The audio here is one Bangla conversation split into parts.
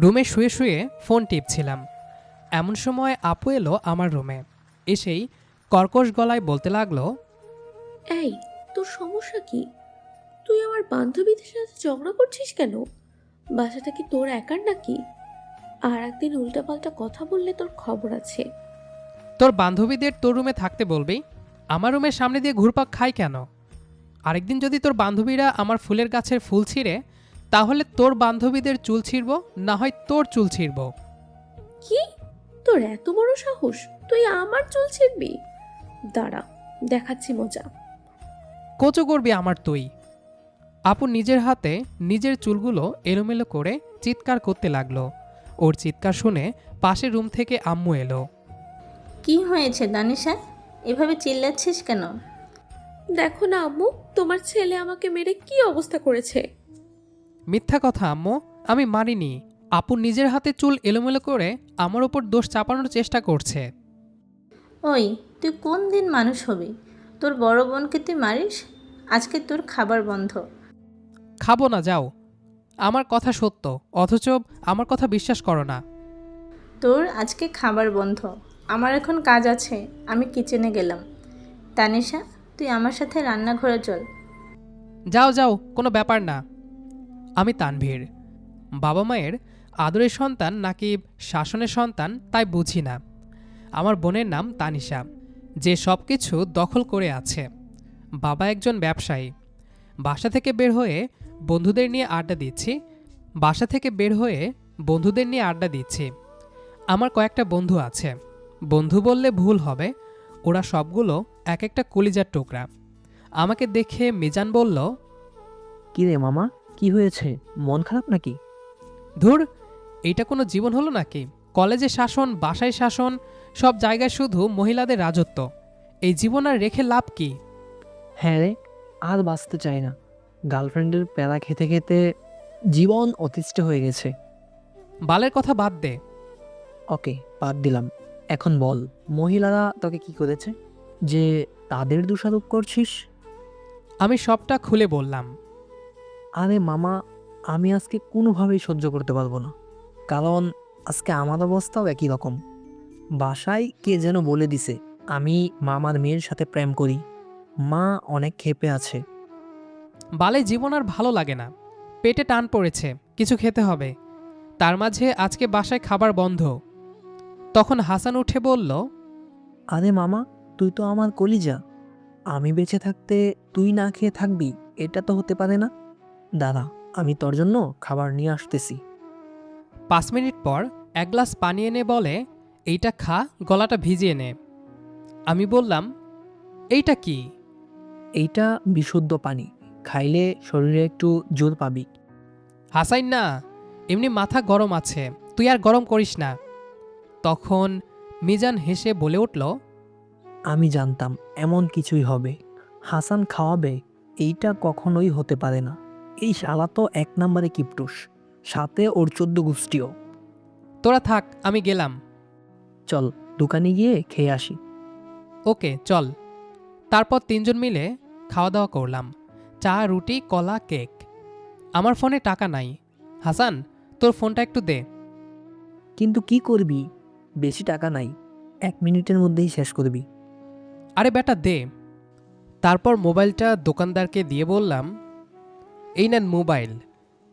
রুমে শুয়ে শুয়ে ফোন টিপছিলাম। এমন সময় আপু এলো আমার রুমে। এসেই কর্কশ গলায় বলতে লাগলো, এই, তোর সমস্যা কি? তুই আমার বান্ধবীদের সাথে ঝগড়া করছিস কেন? বাসাটা কি তোর একার নাকি? আর একদিন উল্টাপাল্টা কথা বললে তোর খবর আছে। তোর বান্ধবীদের তোর রুমে থাকতে বলবি? আমার রুমের সামনে দিয়ে ঘুরপাক খাই কেন? আরেকদিন যদি তোর বান্ধবীরা আমার ফুলের গাছের ফুল ছিঁড়ে, তাহলে তোর বান্ধবীদের চুল ছিঁড়ব, না হয় তোর চুল ছিঁড়ব। কি? তোর এত বড় সাহস? তুই আমার চুল ছিঁড়বি? দাঁড়া, দেখাচ্ছি মজা। কোচো করবি আমার তুই। আপু নিজের হাতে নিজের চুলগুলো এলোমেলো করে চিৎকার করতে লাগলো। ওর চিৎকার শুনে পাশের রুম থেকে আম্মু এলো। কি হয়েছে দানিশা? এভাবে চিল্লাচ্ছিস কেন? দেখো না আম্মু, তোমার ছেলে আমাকে মেরে কি অবস্থা করেছে। মিথ্যা কথা আম্মু, আমি মারিনি। আপু নিজের হাতে চুল এলোমেলো করে আমার ওপর দোষ চাপানোর চেষ্টা করছে। ওই, তুই কোন দিন মানুষ হবি? তোর বড় বোনকে তুই মারিস? আজকে তোর খাবার বন্ধ। খাবো না, যাও। আমার কথা সত্য, অথচ আমার কথা বিশ্বাস করো না। তোর আজকে খাবার বন্ধ। আমার এখন কাজ আছে, আমি কিচেনে গেলাম। তানিশা, তুই আমার সাথে রান্নাঘরে চল। যাও যাও, কোনো ব্যাপার না। আমি তানভীর, বাবা মায়ের আদরের সন্তান নাকি শাসনের সন্তান তাই বুঝি না। আমার বোনের নাম তানিশা, যে সব কিছু দখল করে আছে। বাবা একজন ব্যবসায়ী। বাসা থেকে বের হয়ে বন্ধুদের নিয়ে আড্ডা দিচ্ছি বাসা থেকে বের হয়ে বন্ধুদের নিয়ে আড্ডা দিচ্ছি। আমার কয়েকটা বন্ধু আছে, বন্ধু বললে ভুল হবে, ওরা সবগুলো এক একটা কলিজার টুকরা। আমাকে দেখে মিজান বলল, কি রে মামা, কি হয়েছে? মন খারাপ নাকি? ধুর, এইটা কোনো জীবন হলো নাকি? কলেজে শাসন, বাসায় শাসন, সব জায়গায় শুধু মহিলাদের রাজত্ব। এই জীবন আর রেখে লাভ কি? হ্যাঁ রে, আর বাঁচতে চাই না। গার্লফ্রেন্ডের প্যারা খেতে খেতে জীবন অতিষ্ঠ হয়ে গেছে। বালের কথা বাদ দে। ওকে, বাদ দিলাম। এখন বল, মহিলারা তোকে কি করেছে যে তাদের দোষারোপ করছিস? আমি সবটা খুলে বললাম। আরে মামা, আমি আজকে কোনোভাবেই সহ্য করতে পারবো না। কারণ আজকে আমার অবস্থাও একই রকম। বাসায় কে যেন বলে দিছে আমি মামার মেয়ের সাথে প্রেম করি। মা অনেক ক্ষেপে আছে। বালে জীবন আর ভালো লাগে না। পেটে টান পড়েছে, কিছু খেতে হবে। তার মাঝে আজকে বাসায় খাবার বন্ধ। তখন হাসান উঠে বলল, আরে মামা, তুই তো আমার কলিজা। আমি বেঁচে থাকতে তুই না খেয়ে থাকবি, এটা তো হতে পারে না। দাদা, আমি তোর জন্য খাবার নিয়ে আসতেছি। 5 মিনিট পর এক গ্লাস পানি এনে বলে, এইটা খা, গলাটা ভিজিয়ে নে। আমি বললাম, এইটা কি? এইটা বিশুদ্ধ পানি, খাইলে শরীরে একটু জোর পাবি। হাসাইন না, এমনি মাথা গরম আছে, তুই আর গরম করিস না। তখন মিজান হেসে বলে উঠল, আমি জানতাম এমন কিছুই হবে। হাসান খাওয়াবে, এইটা কখনোই হতে পারে না। এই শালা তো 1 নম্বরে কিপটুস, সাথে ওর 14 গোষ্ঠীও। তোরা থাক, আমি গেলাম। চল দোকানে গিয়ে খেয়ে আসি। ওকে চল। তারপর তিনজন মিলে খাওয়া দাওয়া করলাম। চা, রুটি, কলা, কেক। আমার ফোনে টাকা নাই। হাসান, তোর ফোনটা একটু দে। কিন্তু কি করবি? বেশি টাকা নাই, 1 মিনিটের মধ্যেই শেষ করবি। আরে বেটা দে। তারপর মোবাইলটা দোকানদারকে দিয়ে বললাম, এই নেন মোবাইল।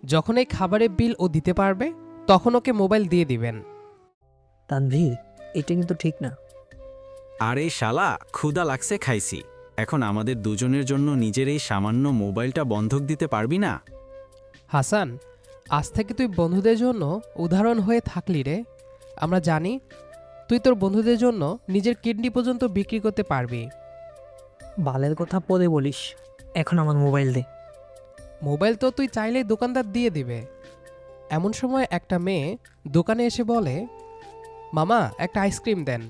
যখন এই খাবারের বিল ও দিতে পারবে, তখন ওকে মোবাইল দিয়ে দিবেন। তানভীর, এটা কিন্তু ঠিক না। আরে শালা, ক্ষুধা লাগছে, খাইছি। এখন আমাদের দুজনের জন্য নিজের এই সামান্য মোবাইলটা বন্ধক দিতে পারবি না? হাসান, আজ থেকে তুই বন্ধুদের জন্য উদাহরণ হয়ে থাকলি রে। আমরা জানি তুই তোর বন্ধুদের জন্য নিজের কিডনি পর্যন্ত বিক্রি করতে পারবি। বালের কথা পরে বলিস, এখন আমার মোবাইল দে। মোবাইল তো তুই চাইলেই দোকানদার দিয়ে দিবে। এমন সময় একটা মেয়ে দোকানে এসে বলে, মামা একটা আইসক্রিম দেন।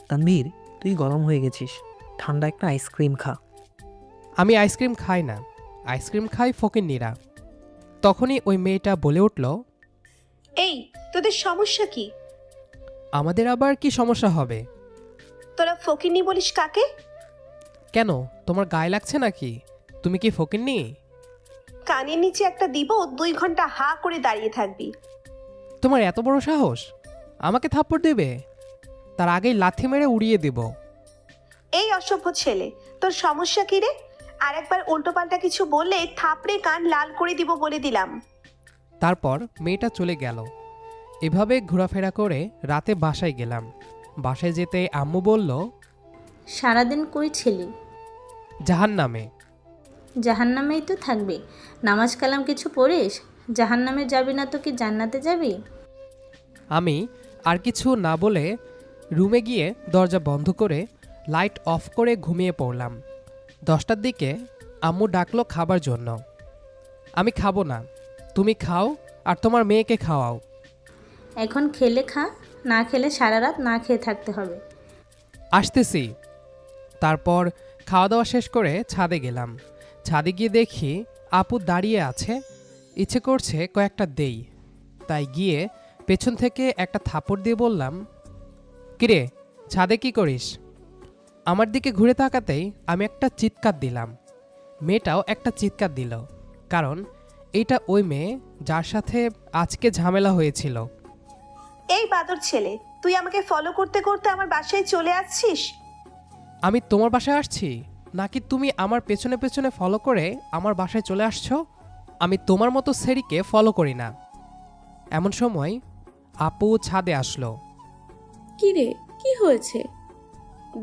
তানভীর, তুই গরম হয়ে গেছিস, ঠান্ডা একটা আইসক্রিম খা। আমি আইসক্রিম খাই না, আইসক্রিম খাই ফকিন্নিরা। তখনই ওই মেয়েটা বলে উঠল, এই, তোদের সমস্যা কি? আমাদের আবার কি সমস্যা হবে? তোরা ফকিন্নি বলিস কাকে? কেন, তোমার গায়ে লাগছে নাকি? তুমি কি ফকিন্নি? কানের নিচে একটা দিব, 2 ঘন্টা হা করে দাঁড়িয়ে থাকবি। তোমার এত বড় সাহস আমাকে থাপ্পড় দেবে? তার আগেই লাথি মেরে উড়িয়ে দেব। এই অসভ্য ছেলে, তোর সমস্যা কি রে? আর একবার উল্টোপাল্টা কিছু বললে থাপড়ে কান লাল করে দিব বলে দিলাম। তারপর মেয়েটা চলে গেল। এভাবে ঘোরাফেরা করে রাতে বাসায় গেলাম। বাসায় যেতে আম্মু বলল, সারাদিন কই ছিলি? জাহান্নামে। জাহান্নামেই তো থাকবি। নামাজ কালাম কিছু পড়িস? জাহান্নামে যাবি না তো কি জান্নাতে যাবি? আমি আর কিছু না বলে রুমে গিয়ে দরজা বন্ধ করে লাইট অফ করে ঘুমিয়ে পড়লাম। 10টার দিকে আম্মু ডাকলো খাবার জন্য। আমি খাবো না, তুমি খাও আর তোমার মেয়েকে খাওয়াও। এখন খেলে খা, না খেলে সারা রাত না খেয়ে থাকতে হবে। আসতেছি। তারপর খাওয়া দাওয়া শেষ করে ছাদে গেলাম। ছাদে গিয়ে দেখি আপু দাঁড়িয়ে আছে। ইচ্ছে করছে কয়েকটা দেই, তাই গিয়ে পেছন থেকে একটা থাপড় দিয়ে বললাম, কিরে ছাদে কি করিস? আমার দিকে ঘুরে তাকাতেই আমি একটা চিৎকার দিলাম। মেয়েটাও একটা চিৎকার দিল, কারণ এইটা ওই মেয়ে যার সাথে আজকে ঝামেলা হয়েছিল। এই বাদর ছেলে, তুই আমাকে ফলো করতে করতে আমার বাসায় চলে আসছিস? আমি তোমার বাসায় আসছি নাকি তুমি আমার পেছনে পেছনে ফলো করে আমার বাসায় চলে আসছো? আমি তোমার মতো সেরিকে ফলো করি না। এমন সময় আপু ছাদে আসলো। কি রে, কি হয়েছে?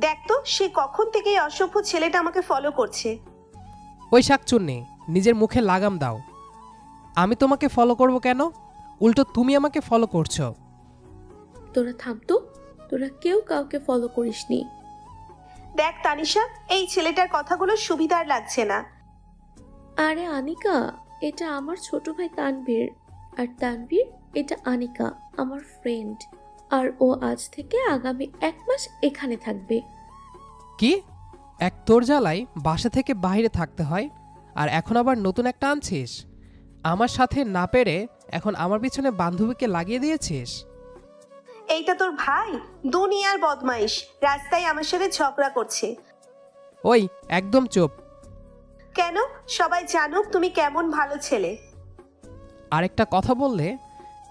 দেখ তো, সে কখন থেকে এই অসভ্য ছেলেটা আমাকে ফলো করছে। ওই শাকচুন্নি, নিজের মুখে লাগাম দাও। আমি তোমাকে ফলো করব কেন? উল্টো তুমি আমাকে ফলো করছো। তোরা থাম তো, তোরা কেউ কাউকে ফলো করিসনি। দেখ তানিশা, এই ছেলেটার কথাগুলো সুবিধার লাগছে না। আরে আনিকা, এটা আমার ছোট ভাই তানভীর, আর তানভীর এটা আনিকা, আমার ফ্রেন্ড। আর ও আজ থেকে আগামী 1 মাস এখানে থাকবে। কি? এক তোর জ্বালাই বাসা থেকে বাইরে থাকতে হয়, আর এখন আবার নতুন একটা আনছিস? আমার সাথে না পেরে এখন আমার পিছনে বান্ধবীকে লাগিয়ে দিয়েছিস। এইটা তোর ভাই? দুনিয়ার বদমাইশ, রাস্তায় আমার সাথে ঝগড়া করছে। ওই একদম চুপ। কেন? সবাই জানুক তুমি কেমন ভালো ছেলে। আরেকটা কথা বললে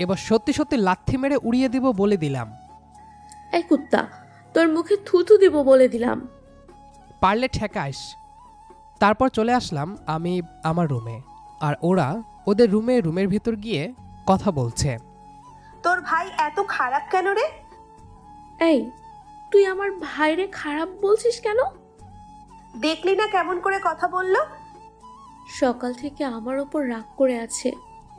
এবার সত্যি সত্যি লাথি মেরে উড়িয়ে দিব বলে দিলাম। এই কুত্তা, তোর মুখে থুথু দিব বলে দিলাম। পারলে ঠেকাইস। তারপর চলে আসলাম আমি আমার রুমে, আর ওরা ওদের রুমের ভিতর গিয়ে কথা বলছে। তোর ভাই এত খারাপ কেন রে? এই, তুই আমার ভাইরে খারাপ বলছিস কেন? দেখলি না কেমন করে কথা বললো? সকাল থেকে আমার ওপর রাগ করে আছে।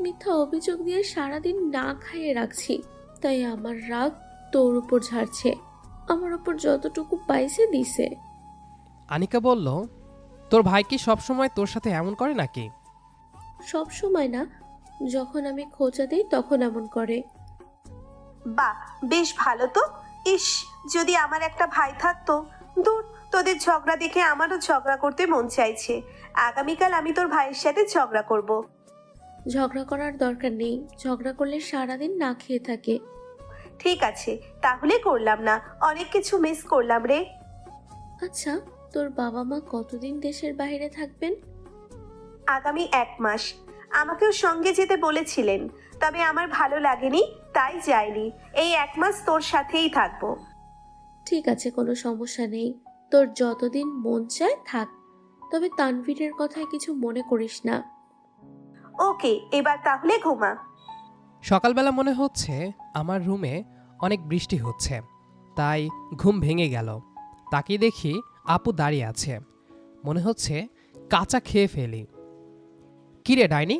মিথ্যা অভিযোগ দিয়ে সারাদিন না খাইয়ে রাখছি, তাই আমার রাগ তোর উপর ঝাড়ছে। আমার ওপর যতটুকু পাইছে দিছে। আনিকা বলল, তোর ভাই কি সবসময় তোর সাথে এমন করে নাকি? সব সময় না, যখন আমি খোঁচা দিই তখন এমন করে। বাহ, বেশ ভালো তো। ইস, যদি আমার একটা ভাই থাকতো। দূর, তোদের ঝগড়া দেখে আমারও ঝগড়া করতে মন চাইছে। আগামীকাল আমি তোর ভাইয়ের সাথে ঝগড়া করব। ঝগড়া করার দরকার নেই, ঝগড়া করলে সারাদিন না খেয়ে থাকে। ঠিক আছে, তাহলে করলাম না। অনেক কিছু মিস করলাম রে। আচ্ছা, তোর বাবা মা কতদিন দেশের বাইরে থাকবেন? আগামী 1 মাস। আমাকেও সঙ্গে যেতে বলেছিলেন, তবে আমার ভালো লাগেনি, তাই যাইনি। এই 1 মাস তোর সাথেই থাকবো। ঠিক আছে, কোনো সমস্যা নেই। তোর যতদিন মন চায় থাক, তবে তানভীরের কথায় কিছু মনে করিস না। ওকে, এবার তাহলে ঘুমা। সকালবেলা মনে হচ্ছে আমার রুমে অনেক বৃষ্টি হচ্ছে, তাই ঘুম ভেঙে গেল। তাকিয়ে দেখি আপু দাঁড়িয়ে আছে। মনে হচ্ছে কাঁচা খেয়ে ফেলি। কিরে ডাইনি,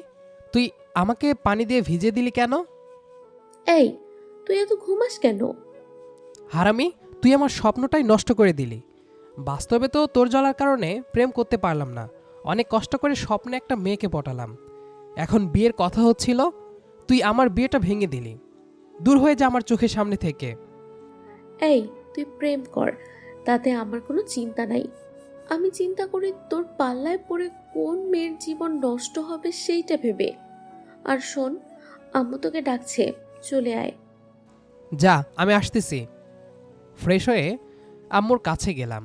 তুই আমাকে পানি দিয়ে ভিজে দিলি কেন? এই, তুই এত ঘুমাস কেন? হারামি, তুই আমার স্বপ্নটাই নষ্ট করে দিলি। বাস্তবে তো তোর জ্বলার কারণে প্রেম করতে পারলাম না। অনেক কষ্ট করে স্বপ্নে একটা মেয়েকে পটালাম। এখন বিয়ের কথা হচ্ছিল, তুই আমার বিয়েটা ভেঙে দিলি। দূর হয়ে যা আমার চোখের সামনে থেকে। এই, তুই প্রেম কর, তাতে আমার কোনো চিন্তা নাই। আমি চিন্তা করি তোর পাল্লায় পড়ে কোন মেয়ের জীবন নষ্ট হবে সেইটা ভেবে। আর শোন, আম্মু তোকে ডাকছে, চলে আয়। যা, আমি আসতেছি। ফ্রেশ হয়ে আম্মুর কাছে গেলাম।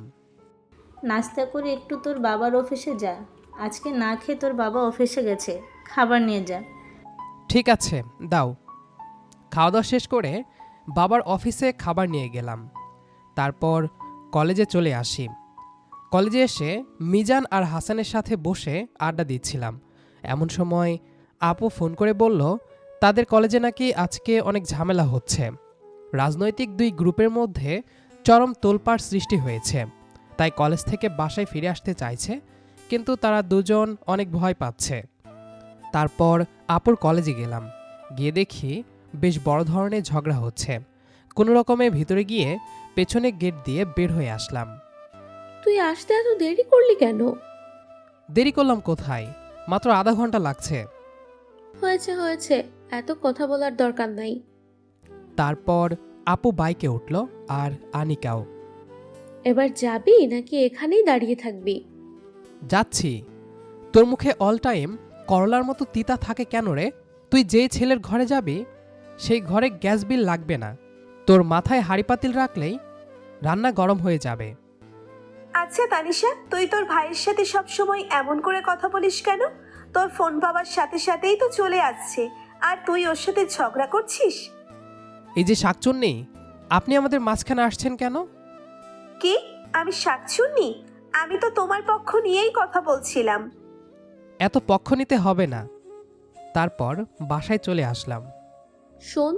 নাস্তা করে একটু তোর বাবার অফিসে যা। আজকে না খেয়ে তোর বাবা অফিসে গেছে, খাবার নিয়ে যা। ঠিক আছে, দাও। খাওয়া দাওয়া শেষ করে বাবার অফিসে খাবার নিয়ে গেলাম। তারপর কলেজে চলে আসি। কলেজে এসে মিজান আর হাসানের সাথে বসে আড্ডা দিচ্ছিলাম। এমন সময় আপু ফোন করে বলল তাদের কলেজে নাকি আজকে অনেক ঝামেলা হচ্ছে। রাজনৈতিক দুই গ্রুপের মধ্যে চরম তোলপাড় সৃষ্টি হয়েছে, তাই কলেজ থেকে বাসায় ফিরে আসতে চাইছে, কিন্তু তারা দুজন অনেক ভয় পাচ্ছে। তারপর আপুর কলেজে গেলাম, গিয়ে দেখি বেশ বড় ধরনের ঝগড়া হচ্ছে। কোনো রকমে ভিতরে গিয়ে পেছনে গেট দিয়ে বের হয়ে আসলাম। তুই আসতে এত দেরি করলি কেন? দেরি করলাম কোথায়, মাত্র আধা ঘন্টা লাগছে। হয়েছে হয়েছে, এত কথা বলার দরকার নাই। তারপর আপু বাইকে উঠল আর আনিকাও। এবার যাবি নাকি এখানেই দাঁড়িয়ে থাকবি? যাচ্ছি। তোর মুখে অল টাইম করলার মতো তিতা থাকে কেন রে? তুই যেই ছেলের ঘরে যাবি সেই ঘরে গ্যাস বিল লাগবে না, তোর মাথায় হাঁড়ি পাতিল রাখলেই রান্না গরম হয়ে যাবে। আচ্ছা তানিশা, তুই তোর ভাইয়ের সাথে সব সময় এমন করে কথা বলিস কেন? তোর ফোন পাওয়ার সাথে সাথেই তো চলে আসছে, আর তুই ওর সাথে ঝগড়া করছিস। এই যে শাকচুন্নি, আপনি আমাদের মাঝখানে আসছেন কেন? কি? আমি শাকচুন্নি? আমি তো তোমার পক্ষ নিয়েই কথা বলছিলাম। এত পক্ষ নিতে হবে না। তারপর বাসায় চলে আসলাম। শোন,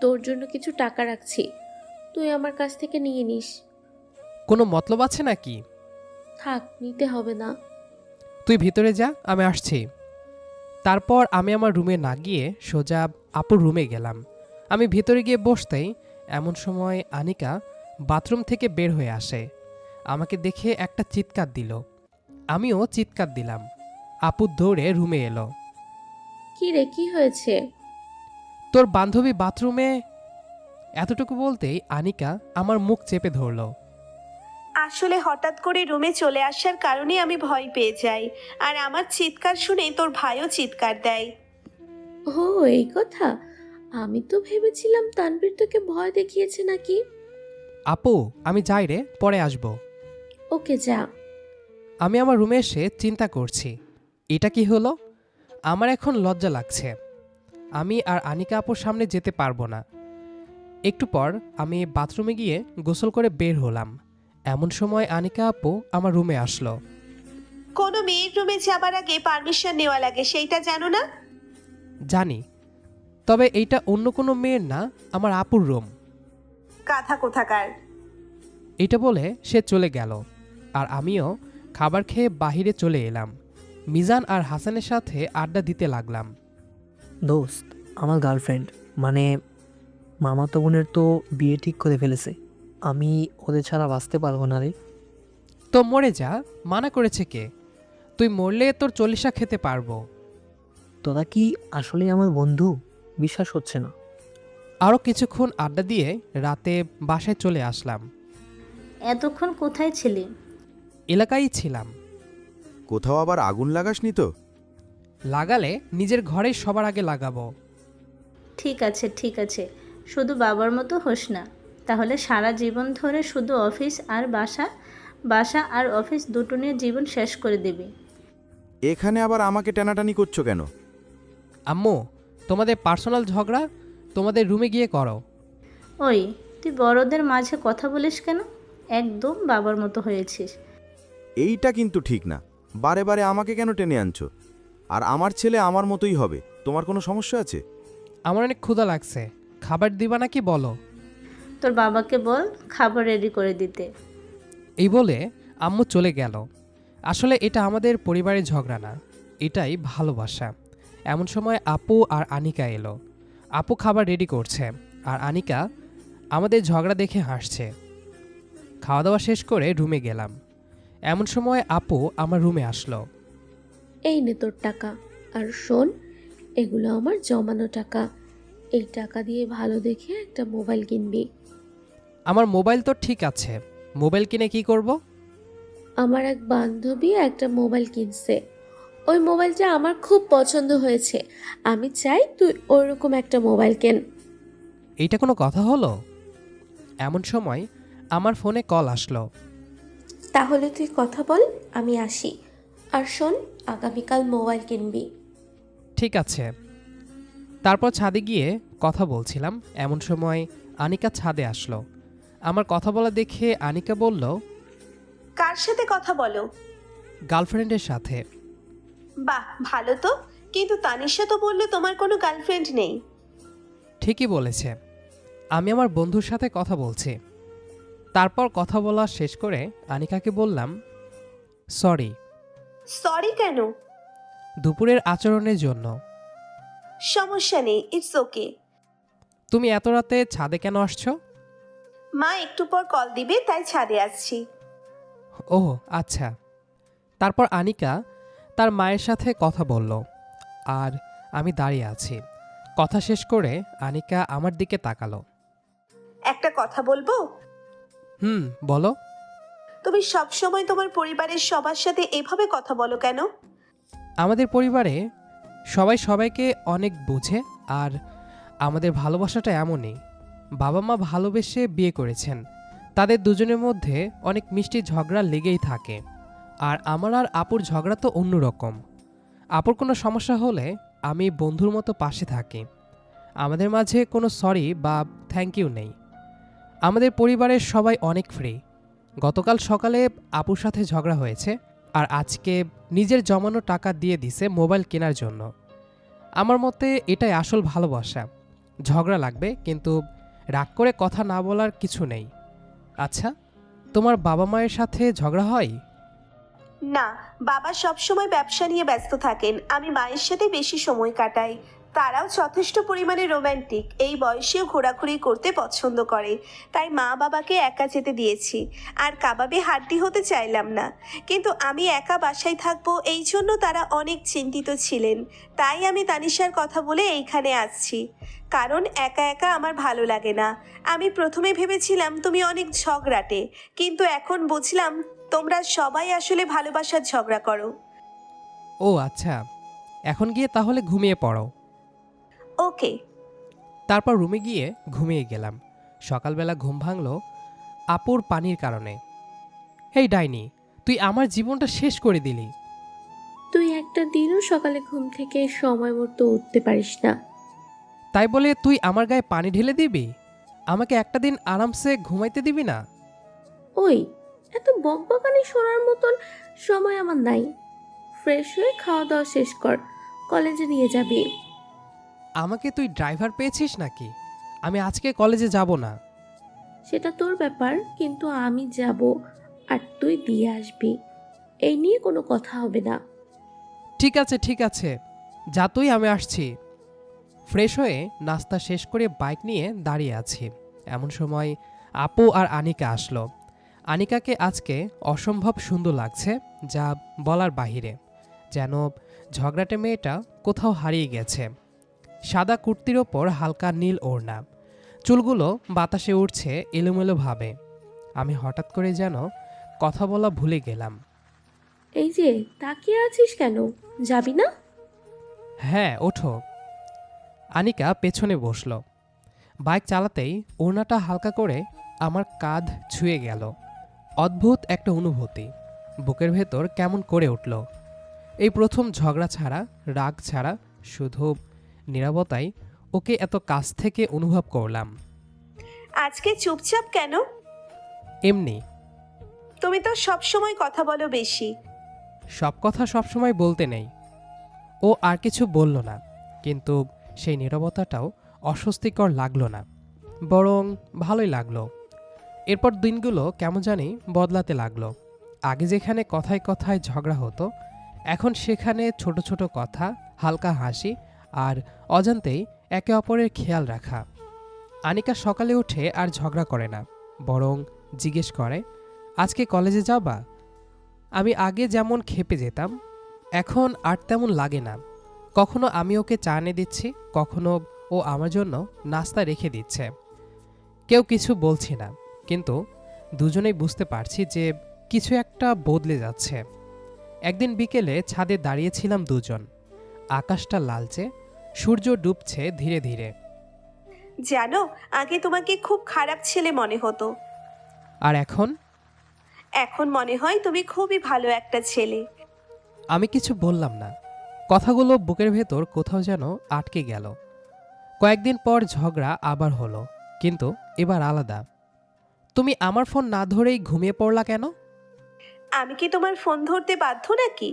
তোর জন্য কিছু টাকা রাখছি, তুই আমার কাছ থেকে নিয়ে নিস। কোনো মতলব আছে নাকি? থাক, নিতে হবে না। তুই ভিতরে যা, আমি আসছি। তারপর আমি আমার রুমে না গিয়ে সোজা আপুর রুমে গেলাম। আমি ভিতরে গিয়ে বসতেই এমন সময় আনিকা বাথরুম থেকে বের হয়ে আসে। আমাকে দেখে একটা চিৎকার দিল, আমিও চিৎকার দিলাম। আপু দৌড়ে রুমে এলো। কি রে, কি হয়েছে? তোর বান্ধবী বাথরুমে। এতটুকু বলতেই আনিকা আমার মুখ চেপে ধরল। আসলে হঠাৎ করে রুমে চলে আসার কারণে আমি ভয় পেয়ে যাই, আর আমার চিৎকার শুনে তোর ভাইও চিৎকার দেয়। ও, এই কথা। আমি তো ভেবেছিলাম তানভীর তোকে ভয় দেখিয়েছে নাকি। আপু আমি যাই রে, পরে আসবো। ওকে, যা। আমি আমার রুমে এসে চিন্তা করছি, এটা কি হলো? আমার এখন লজ্জা লাগছে। আমি আর আনিকা আপুর সামনে যেতে পারবো না। একটু পর আমি বাথরুমে গিয়ে গোসল করে বের হলাম। এমন সময় আনিকা আপু আমার রুমে আসলো। কোনো মেয়ের রুমে যাবার আগে পারমিশন নেওয়া লাগে, সেইটা জানো না? জানি, তবে এইটা অন্য কোনো মেয়ের না, আমার আপুর রুম। কাঁথা কোথাকার। এটা বলে সে চলে গেল, আর আমিও খাবার খেয়ে বাহিরে চলে এলাম। মিজান আর হাসানের সাথে আড্ডা দিতে লাগলাম। দোস্ত, আমার গার্লফ্রেন্ড মানে মামাতো বোনের তো বিয়ে ঠিক করে ফেলেছে। আমি ওদের ছাড়া বাঁচতে পারবো না রে। তো মরে যা, মানা করেছে কে? তুই মরলে তোর চল্লিশা খেতে পারবো। তোরা কি আসলেই আমার বন্ধু? বিশ্বাস হচ্ছে না। আরও কিছুক্ষণ আড্ডা দিয়ে রাতে বাসায় চলে আসলাম। এতক্ষণ কোথায় ছিলি? এলাকায় ছিলাম। কোথাও আবার আগুন লাগাসনি তো? লাগালে নিজের ঘরেই সবার আগে লাগাবো। ঠিক আছে ঠিক আছে, শুধু বাবার মতো হোস না, তাহলে সারা জীবন ধরে শুধু অফিস আর বাসা, বাসা আর অফিস দুটো নিয়ে জীবন শেষ করে দিবি। এখানে আবার আমাকে টানাটানি করছো কেন? আম্মু, তোমাদের পার্সোনাল ঝগড়া তোমাদের রুমে গিয়ে করো। ওই, তুই বড়দের মাঝে কথা বলিস কেন? একদম বাবার মতো হয়েছিস। এইটা কিন্তু ঠিক না। বারে বারে আমাকে কেন টেনে আনছো? আর আমার ছেলে আমার মতোই হবে, তোমার কোনো সমস্যা আছে? আমার অনেক ক্ষুধা লাগছে, খাবার দিবা নাকি বলো? তোর বাবাকে বল খাবার রেডি করে দিতে। এই বলে আম্মু চলে গেল। আসলে এটা আমাদের পরিবারের ঝগড়া না, এটাই ভালোবাসা। এমন সময় আপু আর আনিকা এলো। আপু খাবার রেডি করছে, আর আনিকা আমাদের ঝগড়া দেখে হাসছে। খাওয়া দাওয়া শেষ করে রুমে গেলাম। এমন সময় আপু আমার রুমে আসলো। এই নে তোর টাকা, আর শোন, এগুলো আমার জমানো টাকা। এই টাকা দিয়ে ভালো দেখে একটা মোবাইল কিনবি। আমার মোবাইল তো ঠিক আছে, মোবাইল কিনে কি করব? আমার এক বান্ধবী একটা মোবাইল কিনছে, ওই মোবাইলটা আমার খুব পছন্দ হয়েছে। আমি চাই তুই ওইরকম একটা মোবাইল কেন। এইটা কোনো কথা হলো? এমন সময় আমার ফোনে কল আসলো। তাহলে তুই কথা বল, আমি আসি। আর শোন, আগামীকাল মোবাইল কিনবি। ঠিক আছে। তারপর ছাদে গিয়ে কথা বলছিলাম, এমন সময় আনিকা ছাদে আসলো। আমার কথা বলা দেখে আনিকা বলল, কার সাথে কথা বলো? গার্লফ্রেন্ডের সাথে। বাহ, ভালো তো। কিন্তু তানিশা তো বললো তোমার কোনো গার্লফ্রেন্ড নেই। ঠিকই বলেছে, আমি আমার বন্ধুর সাথে কথা বলছি। তারপর কথা বলা শেষ করে আনিকাকে বললাম, সরি সরি কেন? দুপুরের আচরণের জন্য। সমস্যা নেই, ইটস ওকে। তুমি এত রাতে ছাদে কেন আসছো? মা একটু পর কল দিবে, তাই ছাদে আসছি। ওহ আচ্ছা। তারপর আনিকা তার মায়ের সাথে কথা বলল, আর আমি দাঁড়িয়ে আছি। কথা শেষ করে আনিকা আমার দিকে তাকালো। একটা কথা বলবো? বলো। তুমি সব সময় তোমার পরিবারের সবার সাথে এভাবে কথা বলো কেন? আমাদের পরিবারে সবাই সবাইকে অনেক বোঝে, আর আমাদের ভালোবাসাটা এমনই। বাবা মা ভালোবেসে বিয়ে করেছেন, তাদের দুজনের মধ্যে অনেক মিষ্টি ঝগড়া লেগেই থাকে। আর আমার আর আপুর ঝগড়া তো অন্যরকম। আপুর কোনো সমস্যা হলে আমি বন্ধুর মতো পাশে থাকি। আমাদের মাঝে কোনো সরি বা থ্যাংক ইউ নেই। আমাদের পরিবারের সবাই অনেক ফ্রি। গতকাল সকালে আপুর সাথে ঝগড়া হয়েছে, আর আজকে নিজের জমানো টাকা দিয়ে দিছে মোবাইল কেনার জন্য। আমার মতে এটাই আসল ভালোবাসা। ঝগড়া লাগবে, কিন্তু রাগ করে কথা না বলার কিছু নেই। আচ্ছা, তোমার বাবা মায়ের সাথে ঝগড়া হয়? না, বাবা সব সময় ব্যবসা নিয়ে ব্যস্ত থাকেন, আমি মায়ের সাথে বেশি সময় কাটাই। তারাও যথেষ্ট পরিমাণে রোম্যান্টিক, এই বয়সেও ঘোরাঘুরি করতে পছন্দ করে, তাই মা বাবাকে একা যেতে দিয়েছি। আর কাবাবে হাড্ডি হতে চাইলাম না, কিন্তু আমি একা বাসায় থাকবো এই জন্য তারা অনেক চিন্তিত ছিলেন। তাই আমি তানিশার কথা বলে এইখানে আসছি, কারণ একা একা আমার ভালো লাগে না। আমি প্রথমে ভেবেছিলাম তুমি অনেক ঝগড়াটে, কিন্তু এখন বুঝলাম তোমরা সবাই আসলে ভালোবাসার ঝগড়া করো। ও আচ্ছা, এখন গিয়ে তাহলে ঘুমিয়ে পড়ো। ওকে। তারপর রুমে গিয়ে ঘুমিয়ে গেলাম। সকালবেলা ঘুম ভাঙল আপুর পানির কারণে। হেই ডাইনি, তুই আমার জীবনটা শেষ করে দিলি। তুই একটা দিনও সকালে ঘুম থেকে সময় মতো উঠতে পারিস না। তাই বলে তুই আমার গায়ে পানি ঢেলে দিবি? আমাকে একটা দিন আরামসে ঘুমাইতে দিবি না? ওই, এত বকবকানি শোনার মতন সময় আমার নাই। ফ্রেশ হয়ে খাওয়া দাওয়া শেষ কর, কলেজে নিয়ে যাবি। আমাকে তুই ড্রাইভার পেয়েছিস নাকি? আমি আজকে কলেজে যাব না। সেটা তোর ব্যাপার, কিন্তু আমি যাব, আর তুই দিয়ে আসবি। এই নিয়ে কোনো কথা হবে না। ঠিক আছে ঠিক আছে, যা তুই, আমি আসছি। ফ্রেশ হয়ে নাস্তা শেষ করে বাইক নিয়ে দাঁড়িয়ে আছি। এমন সময় আপু আর আনিকা আসলো। আনিকাকে আজকে অসম্ভব সুন্দর লাগছে, যা বলার বাহিরে। যেন ঝগড়াটে মেয়েটা কোথাও হারিয়ে গেছে। সাদা কুর্তির ওপর হালকা নীল ওড়না, চুলগুলো বাতাসে উড়ছে এলোমেলোভাবে। আমি হঠাৎ করে যেন কথা বলা ভুলে গেলাম। এই যে তাকিয়ে আছিস কেন, যাবি না? হ্যাঁ ওঠো। আনিকা পেছনে বসল। বাইক চালাতেই ওড়নাটা হালকা করে আমার কাঁধ ছুঁয়ে গেল। অদ্ভুত একটা অনুভূতি বুকের ভেতর কেমন করে উঠল। এই প্রথম ঝগড়া ছাড়া, রাগ ছাড়া, শুধু নীরবতায় ওকে এত কাছ থেকে অনুভব করলাম। আজকে চুপচাপ কেন? এমনি। তুমি তো সব সময় কথা বলো বেশি। সব কথা সবসময় বলতে নেই। ও আর কিছু বলল না, কিন্তু সেই নীরবতাটাও অস্বস্তিকর লাগলো না, বরং ভালোই লাগলো। এরপর দিনগুলো কেমন জানি বদলাতে লাগলো। আগে যেখানে কথায় কথায় ঝগড়া হতো, এখন সেখানে ছোট ছোট কথা, হালকা হাসি, আর অজান্তেই একে অপরের খেয়াল রাখা। আনিকা সকালে উঠে আর ঝগড়া করে না, বরং জিজ্ঞেস করে, আজকে কলেজে যাবা? আমি আগে যেমন খেপে যেতাম, এখন আর তেমন লাগে না। কখনো আমি ওকে চা এনে দিচ্ছি, কখনো ও আমার জন্য নাস্তা রেখে দিচ্ছে। কেউ কিছু বলছি না, কিন্তু দুজনেই বুঝতে পারছি যে কিছু একটা বদলে যাচ্ছে। একদিন বিকেলে ছাদে দাঁড়িয়েছিলাম দুজন। আকাশটা লালচে, সূর্য ডুবছে ধীরে ধীরে। জানো, আগে তোমাকে খুব খারাপ ছেলে মনে হতো, আর এখন? এখন মনে হয় তুমি খুবই ভালো একটা ছেলে। আমি কিছু বললাম না। কথাগুলো বুকের ভেতর কোথাও যেন আটকে গেল। কয়েকদিন পর ঝগড়া আবার হলো, কিন্তু এবার আলাদা। তুমি আমার ফোন না ধরেই ঘুমিয়ে পড়লা কেন? আমি কি তোমার ফোন ধরতে বাধ্য নাকি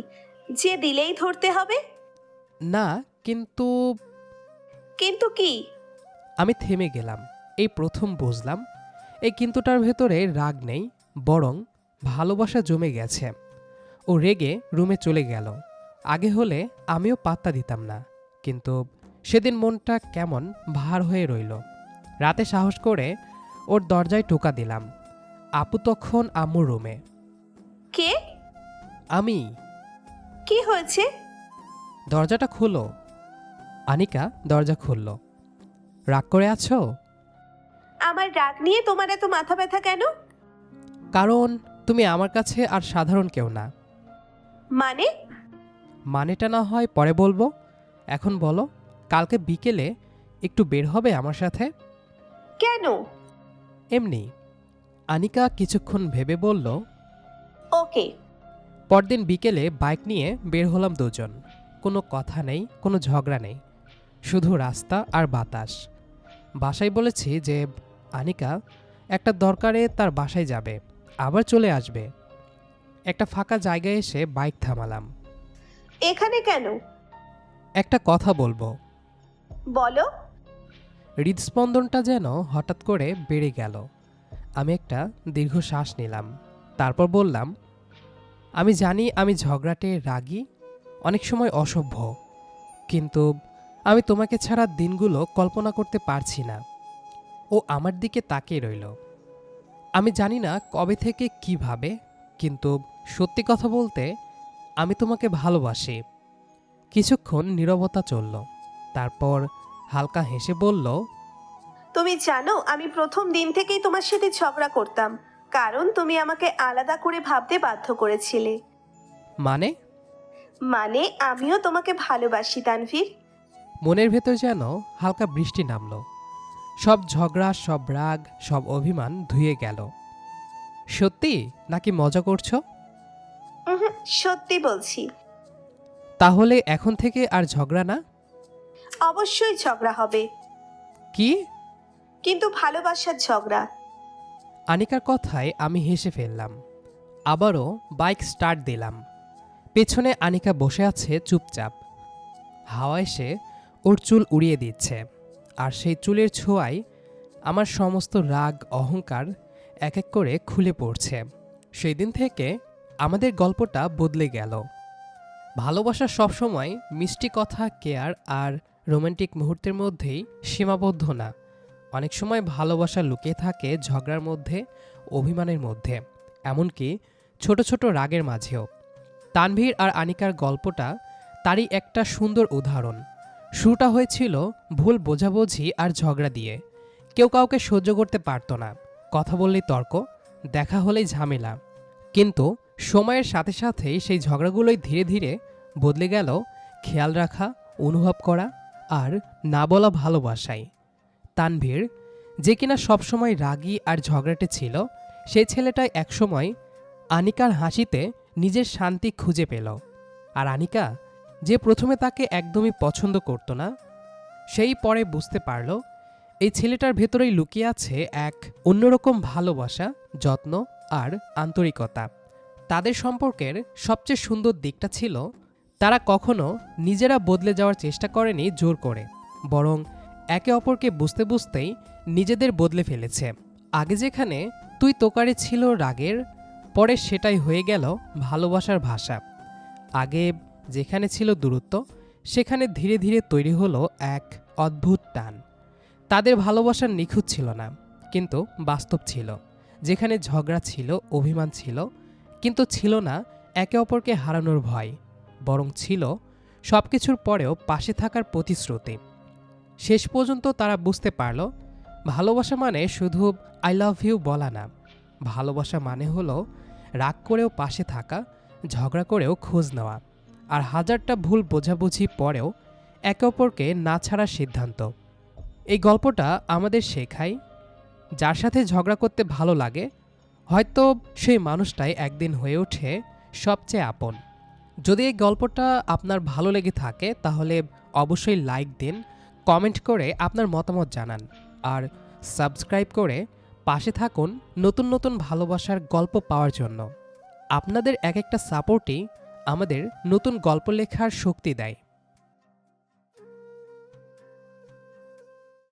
যে দিলেই ধরতে হবে? না, কিন্তু কিন্তু কি? আমি থেমে গেলাম। এই প্রথম বুঝলাম এই কিন্তুটার ভেতরে রাগ নেই, বরং ভালোবাসা জমে গেছে। ও রেগে রুমে চলে গেল। আগে হলে আমিও পাত্তা দিতাম না, কিন্তু সেদিন মনটা কেমন ভার হয়ে রইল। রাতে সাহস করে ওর দরজায় টোকা দিলাম। আপু তখন আম্মুর রুমে। কে? আমি। কি হয়েছে? দরজাটা খুলো। আনিকা দরজা খুলল। রাগ করে আছো? আমার রাগ নিয়ে তোমার এত মাথা ব্যথা কেন? কারণ তুমি আমার কাছে আর সাধারণ কেউ না। মানে? মানেটা না হয় পরে বলবো, এখন বলো, কালকে বিকেলে একটু বের হবে আমার সাথে? কেন? এমনি। আনিকা কিছুক্ষণ ভেবে বলল, ওকে। পরদিন বিকেলে বাইক নিয়ে বের হলাম দুজন। কোনো কথা নেই, কোনো ঝগড়া নেই, শুধু রাস্তা আর বাতাস। বাসায় বলেছি যে আনিকা একটা দরকারে তার বাসায় যাবে, আবার চলে আসবে। একটা ফাঁকা জায়গায় এসে বাইক থামালাম। এখানে কেন? একটা কথা বলবো। বলো। হৃদস্পন্দনটা যেন হঠাৎ করে বেড়ে গেল। আমি একটা দীর্ঘ শ্বাস নিলাম, তারপর বললাম, আমি জানি আমি ঝগড়াটে, রাগী, অনেক সময় অসভ্য, কিন্তু আমি তোমাকে ছাড়া দিনগুলো কল্পনা করতে পারছি না। ও আমার দিকে তাকিয়ে রইল। আমি জানি না কবে থেকে কিভাবে, কিন্তু সত্যি কথা বলতে আমি তোমাকে ভালোবাসি। কিছুক্ষণ নীরবতা চলল, তারপর হালকা হেসে বলল, তুমি জানো আমি প্রথম দিন থেকেই তোমার সাথে ঝগড়া করতাম, কারণ তুমি আমাকে আলাদা করে ভাবতে বাধ্য করেছিলে। মানে? মানে আমিও তোমাকে ভালোবাসি তানভীর। মনের ভেতর যেন হালকা বৃষ্টি নামল। সব ঝগড়া, সব রাগ, সব অভিমান ধুয়ে গেল। সত্যি নাকি মজা করছো? উহুম, সত্যি বলছি। তাহলে এখন থেকে আর ঝগড়া না? অবশ্যই ঝগড়া হবে, কি? কিন্তু ভালোবাসার ঝগড়া। আনিকার কথায় আমি হেসে ফেললাম। আবারও বাইক স্টার্ট দিলাম। পেছনে আনিকা বসে আছে চুপচাপ। হাওয়া এসে ওর চুল উড়িয়ে দিচ্ছে, আর সেই চুলের ছোঁয়ায় আমার সমস্ত রাগ, অহংকার এক এক করে খুলে পড়ছে। সেই দিন থেকে আমাদের গল্পটা বদলে গেল। ভালোবাসা সবসময় মিষ্টি কথা, কেয়ার আর রোমান্টিক মুহূর্তের মধ্যেই সীমাবদ্ধ না। অনেক সময় ভালোবাসা লুকিয়ে থাকে ঝগড়ার মধ্যে, অভিমানের মধ্যে, এমনকি ছোট ছোট রাগের মাঝেও। তানভীর আর আনিকার গল্পটা তারই একটা সুন্দর উদাহরণ। শুরুটা হয়েছিল ভুল বোঝাবুঝি আর ঝগড়া দিয়ে। কেউ কাউকে সহ্য করতে পারত না, কথা বললেই তর্ক, দেখা হলেই ঝামেলা। কিন্তু সময়ের সাথে সাথেই সেই ঝগড়াগুলোই ধীরে ধীরে বদলে গেল খেয়াল রাখা, অনুভব করা আর না বলা ভালোবাসায়। তানভীর, যে কিনা সবসময় রাগী আর ঝগড়াটে ছিল, সেই ছেলেটাই একসময় আনিকার হাসিতে নিজের শান্তি খুঁজে পেল। আর আনিকা, যে প্রথমে তাকে একদমই পছন্দ করত না, সেই পরে বুঝতে পারল এই ছেলেটার ভেতরেই লুকিয়ে আছে এক অন্যরকম ভালোবাসা, যত্ন আর আন্তরিকতা। তাদের সম্পর্কের সবচেয়ে সুন্দর দিকটা ছিল তারা কখনো নিজেরা বদলে যাওয়ার চেষ্টা করেনি জোর করে, বরং একে অপরকে বুঝতে বুঝতেই নিজেদের বদলে ফেলেছে। আগে যেখানে তুই তোকারে ছিল রাগের, পরে সেটাই হয়ে গেল ভালোবাসার ভাষা। আগে যেখানে ছিল দূরত্ব, সেখানে ধীরে ধীরে তৈরি হলো এক অদ্ভুত টান। তাদের ভালোবাসার নিখুঁত ছিল না, কিন্তু বাস্তব ছিল। যেখানে ঝগড়া ছিল, অভিমান ছিল, কিন্তু ছিল না একে অপরকে হারানোর ভয়, বরং ছিল সব কিছুর পরেও পাশে থাকার প্রতিশ্রুতি। শেষ পর্যন্ত তারা বুঝতে পারল ভালোবাসা মানে শুধু আই লাভ ইউ বলা না। ভালোবাসা মানে হলো রাগ করেও পাশে থাকা, ঝগড়া করেও খোঁজ নেওয়া, আর হাজারটা ভুল বোঝাবুঝি পরেও একে অপরকে না ছাড়ার সিদ্ধান্ত। এই গল্পটা আমাদের শেখায়, যার সাথে ঝগড়া করতে ভালো লাগে, হয়তো সেই মানুষটাই একদিন হয়ে ওঠে সবচেয়ে আপন। যদি এই গল্পটা আপনার ভালো লেগে থাকে তাহলে অবশ্যই লাইক দিন, কমেন্ট করে আপনার মতামত জানান আর সাবস্ক্রাইব করে পাশে থাকুন নতুন নতুন ভালোবাসার গল্প পাওয়ার জন্য। আপনাদের এক একটা সাপোর্টই আমাদের নতুন গল্প লেখার শক্তি দেয়।